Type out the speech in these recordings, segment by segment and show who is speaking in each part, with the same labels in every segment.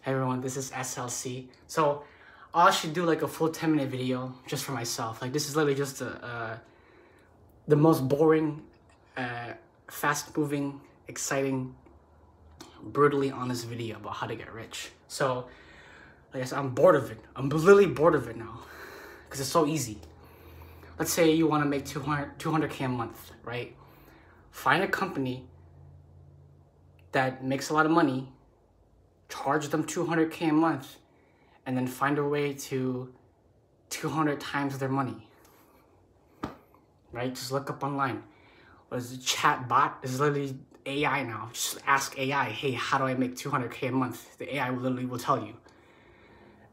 Speaker 1: Hey everyone, this is SLC. So I should do like a full 10-minute video just for myself. Like this is literally just the most boring, fast-moving, exciting, brutally honest video about how to get rich. So like I said, I'm bored of it. I'm literally bored of it now because it's so easy. Let's say you want to make 200K a month, right? Find a company that makes a lot of money, charge them 200K a month, and then find a way to 200 times their money, right? Just look up online. What is it? Chat bot is literally AI now. Just ask AI, hey, how do I make 200K a month? The AI literally will tell you.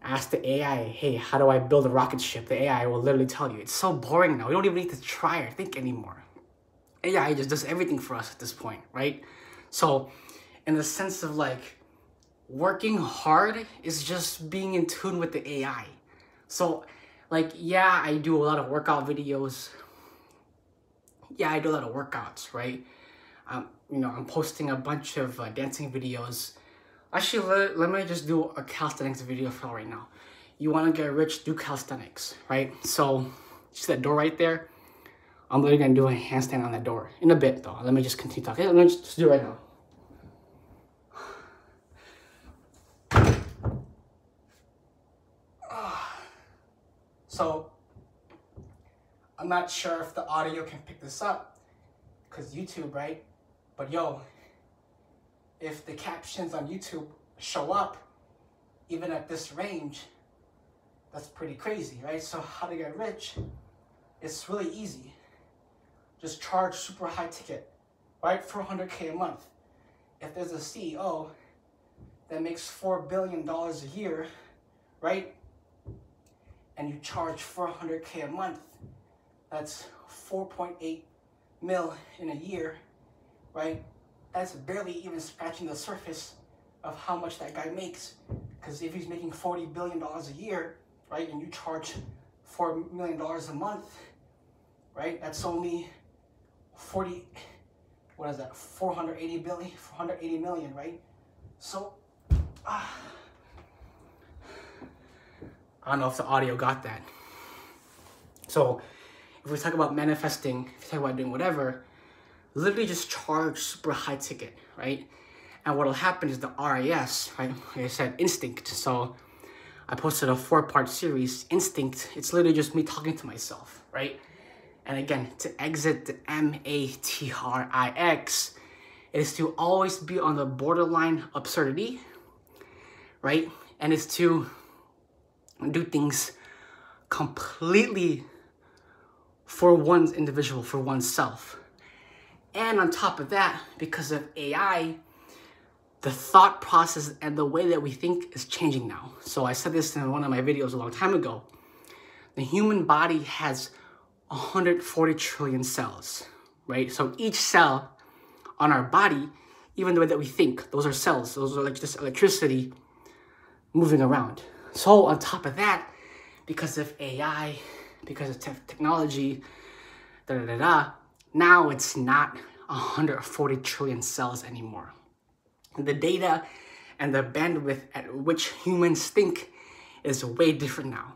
Speaker 1: Ask the AI, hey, how do I build a rocket ship? The AI will literally tell you. It's so boring now. We don't even need to try or think anymore. AI just does everything for us at this point, right? So in the sense of like, working hard is just being in tune with the AI. So like, yeah, I do a lot of workout videos. Yeah, I do a lot of workouts, right? I'm posting a bunch of dancing videos. Actually, let me just do a calisthenics video for right now. You want to get rich, do calisthenics, right? So, see that door right there? I'm literally going to do a handstand on that door in a bit, though. Let me just continue talking. Let me just do it right now. So, I'm not sure if the audio can pick this up, because YouTube, right? But yo, if the captions on YouTube show up, even at this range, that's pretty crazy, right? So how to get rich, it's really easy. Just charge super high ticket, right? 400K a month. If there's a CEO that makes $4 billion a year, right? And you charge 400K a month, that's 4.8 mil in a year, right? That's barely even scratching the surface of how much that guy makes. Because if he's making $40 billion a year, right, and you charge $4 million a month, right, that's only 480 million, right? So, I don't know if the audio got that. So, if we talk about manifesting, if we talk about doing whatever, literally just charge super high ticket, right? And what'll happen is the RIS, right? Like I said, instinct. So I posted a 4-part series, Instinct. It's literally just me talking to myself, right? And again, to exit the matrix is to always be on the borderline absurdity, right? And it's to do things completely for one's individual, for oneself. And on top of that, because of AI, the thought process and the way that we think is changing now. So I said this in one of my videos a long time ago. The human body has 140 trillion cells, right? So each cell on our body, even the way that we think, those are cells. Those are like just electricity moving around. So on top of that, because of AI, because of technology, now it's not 140 trillion cells anymore. The data and the bandwidth at which humans think is way different now.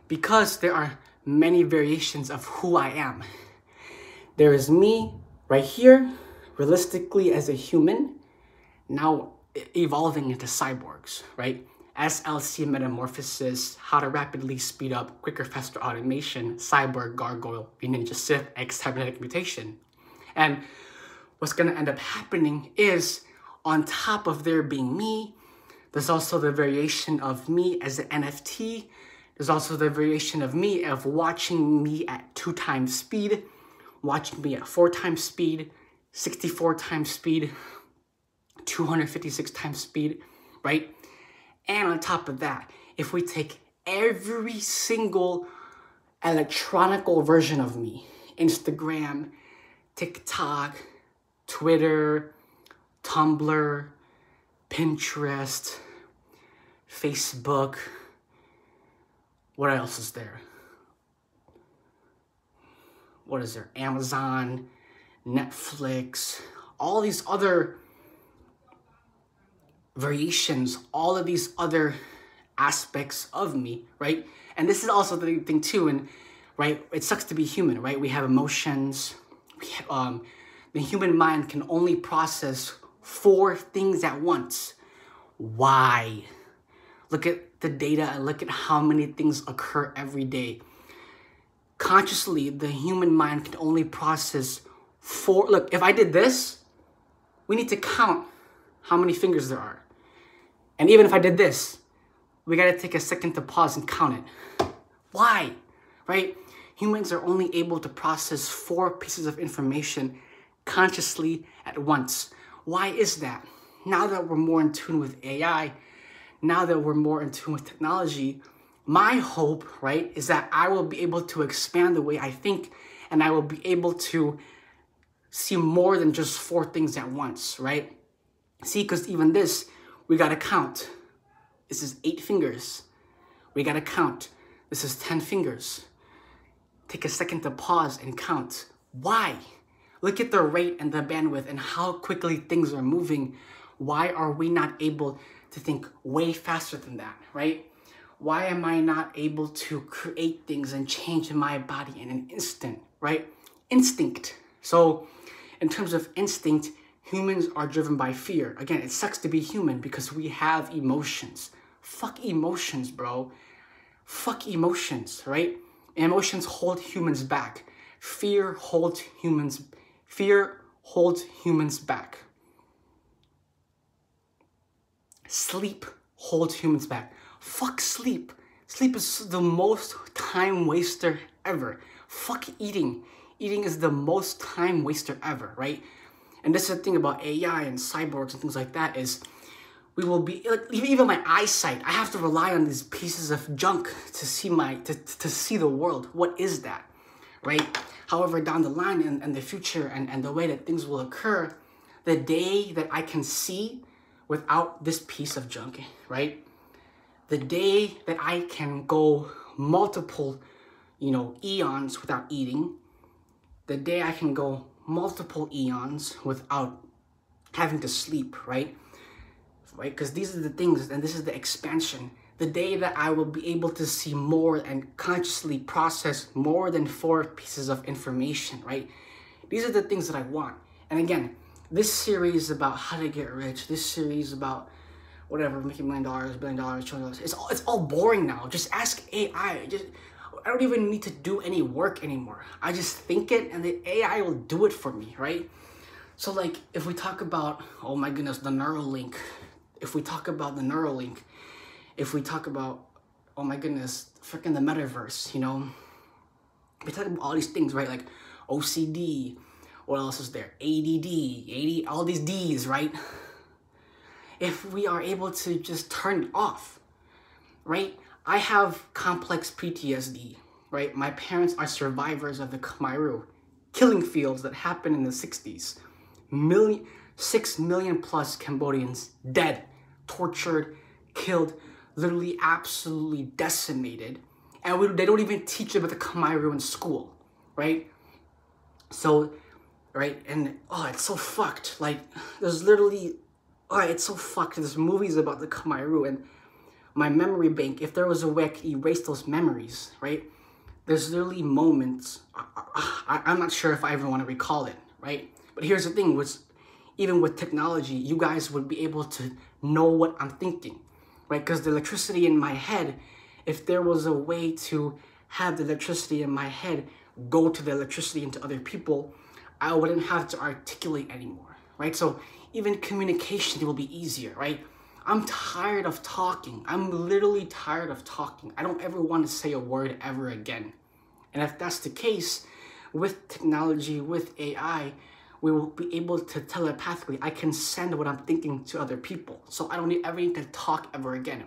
Speaker 1: Because there are many variations of who I am. There is me right here, realistically as a human, now evolving into cyborgs, right? SLC metamorphosis, how to rapidly speed up quicker, faster automation, cyborg, gargoyle, ninja Sith, X cybernetic mutation. And what's gonna end up happening is, on top of there being me, there's also the variation of me as an NFT. There's also the variation of me of watching me at 2 times speed, watching me at 4 times speed, 64 times speed, 256 times speed, right? And on top of that, if we take every single electronical version of me, Instagram, TikTok, Twitter, Tumblr, Pinterest, Facebook, what else is there? What is there? Amazon, Netflix, all these other variations, all of these other aspects of me, right? And this is also the thing too, and right, it sucks to be human, right? We have emotions. The human mind can only process 4 things at once. Why? Look at the data and look at how many things occur every day. Consciously, the human mind can only process 4. Look, if I did this, we need to count how many fingers there are. And even if I did this, we gotta take a second to pause and count it. Why? Right? Humans are only able to process 4 pieces of information consciously at once. Why is that? Now that we're more in tune with AI, now that we're more in tune with technology, my hope, right, is that I will be able to expand the way I think, and I will be able to see more than just 4 things at once, right? See, because even this, we gotta count. This is 8 fingers. We gotta count. This is 10 fingers. Take a second to pause and count. Why? Look at the rate and the bandwidth and how quickly things are moving. Why are we not able to think way faster than that, right? Why am I not able to create things and change my body in an instant, right? Instinct. So in terms of instinct, humans are driven by fear. Again, it sucks to be human because we have emotions. Fuck emotions, bro. Fuck emotions, right? Emotions hold humans back. Fear holds humans back. Sleep holds humans back. Fuck sleep. Sleep is the most time waster ever. Fuck eating. Eating is the most time waster ever, right? And this is the thing about AI and cyborgs and things like that is we will be, like, even my eyesight, I have to rely on these pieces of junk to see to see the world. What is that, right? However, down the line and the future and the way that things will occur, the day that I can see without this piece of junk, right? The day that I can go multiple, eons without eating, the day I can go multiple eons without having to sleep, right? Because these are the things, and this is the expansion. The day that I will be able to see more and consciously process more than 4 pieces of information, right? These are the things that I want. And again, this series is about how to get rich. This series is about whatever, making $1 million, $1 billion, $2 million. It's all boring now. Just ask AI. I don't even need to do any work anymore. I just think it and the AI will do it for me, right? So like if we talk about, oh my goodness, the Neuralink, if we talk about, oh my goodness, freaking the metaverse, we talk about all these things, right? Like OCD, what else is there? ADD, all these D's, right? If we are able to just turn it off, right? I have complex PTSD, right? My parents are survivors of the Khmer killing fields that happened in the 60s. 6 million plus Cambodians dead, tortured, killed, literally absolutely decimated. And they don't even teach about the Khmer in school, right? So, right, and it's so fucked. Like, there's literally, it's so fucked. There's movies about the Khmer and my memory bank, if there was a way I could erase those memories, right? There's literally moments, I'm not sure if I ever want to recall it, right? But here's the thing, even with technology, you guys would be able to know what I'm thinking, right? Because the electricity in my head, if there was a way to have the electricity in my head go to the electricity into other people, I wouldn't have to articulate anymore, right? So even communication will be easier, right? I'm tired of talking. I'm literally tired of talking. I don't ever want to say a word ever again. And if that's the case, with technology, with AI, we will be able to telepathically, I can send what I'm thinking to other people. So I don't ever need to talk ever again.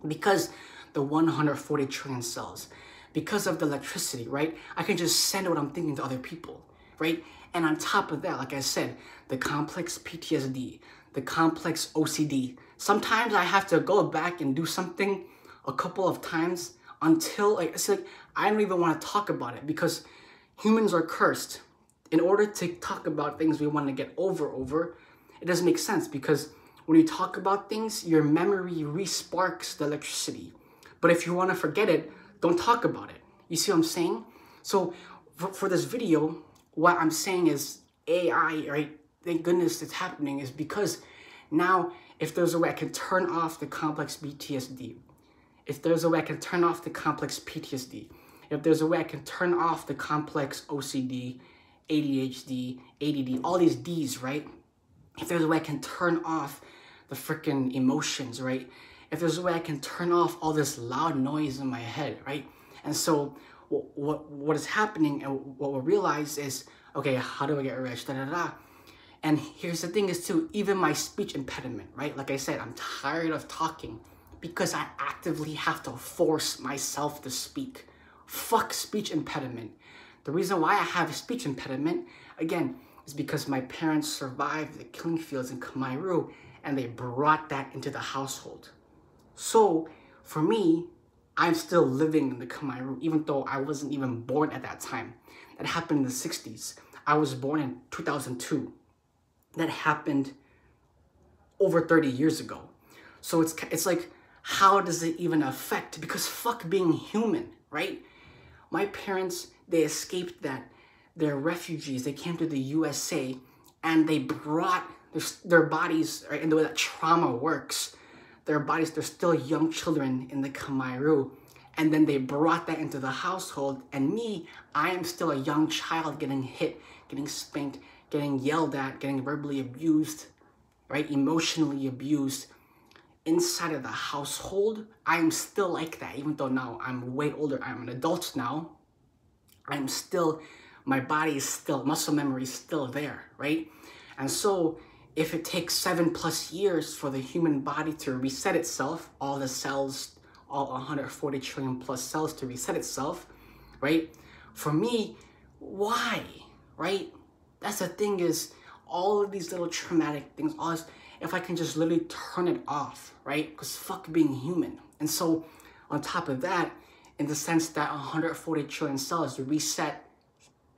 Speaker 1: Because the 140 trillion cells, because of the electricity, right? I can just send what I'm thinking to other people, right? And on top of that, like I said, the complex PTSD, the complex OCD. Sometimes I have to go back and do something a couple of times until it's like I don't even want to talk about it because humans are cursed. In order to talk about things we want to get over, it doesn't make sense because when you talk about things, your memory re-sparks the electricity. But if you want to forget it, don't talk about it. You see what I'm saying? So for this video, what I'm saying is AI, right? Thank goodness it's happening, is because now if there's a way I can turn off the complex PTSD, if there's a way I can turn off the complex PTSD, if there's a way I can turn off the complex OCD, ADHD, ADD, all these Ds, right? If there's a way I can turn off the freaking emotions, right? If there's a way I can turn off all this loud noise in my head, right? And so what is happening and what we'll realize is, okay, how do I get rich? Da, da, da. And here's the thing is too, even my speech impediment, right? Like I said, I'm tired of talking because I actively have to force myself to speak. Fuck speech impediment. The reason why I have a speech impediment, again, is because my parents survived the killing fields in Khmer Rouge and they brought that into the household. So for me, I'm still living in the Khmer Rouge, even though I wasn't even born at that time. That happened in the 60s. I was born in 2002. That happened over 30 years ago. So it's like, how does it even affect? Because fuck being human, right? My parents, they escaped that. They're refugees. They came to the USA and they brought their bodies, right? And the way that trauma works, their bodies, they're still young children in the Khmer Rouge. And then they brought that into the household. And me, I am still a young child getting hit, getting spanked, getting yelled at, getting verbally abused, right? Emotionally abused. Inside of the household, I'm still like that, even though now I'm way older. I'm an adult now. I'm still, my body is still, muscle memory is still there, right? And so if it takes 7+ years for the human body to reset itself, all the cells, all 140 trillion plus cells to reset itself, right? For me, why, right? That's the thing is, all of these little traumatic things, all this, if I can just literally turn it off, right? Because fuck being human. And so on top of that, in the sense that 140 trillion cells reset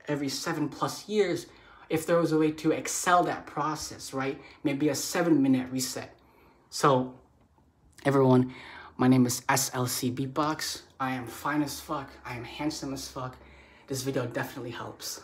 Speaker 1: every 7+ years, if there was a way to excel that process, right? Maybe a 7-minute reset. So everyone, my name is SLC Beatbox. I am fine as fuck. I am handsome as fuck. This video definitely helps.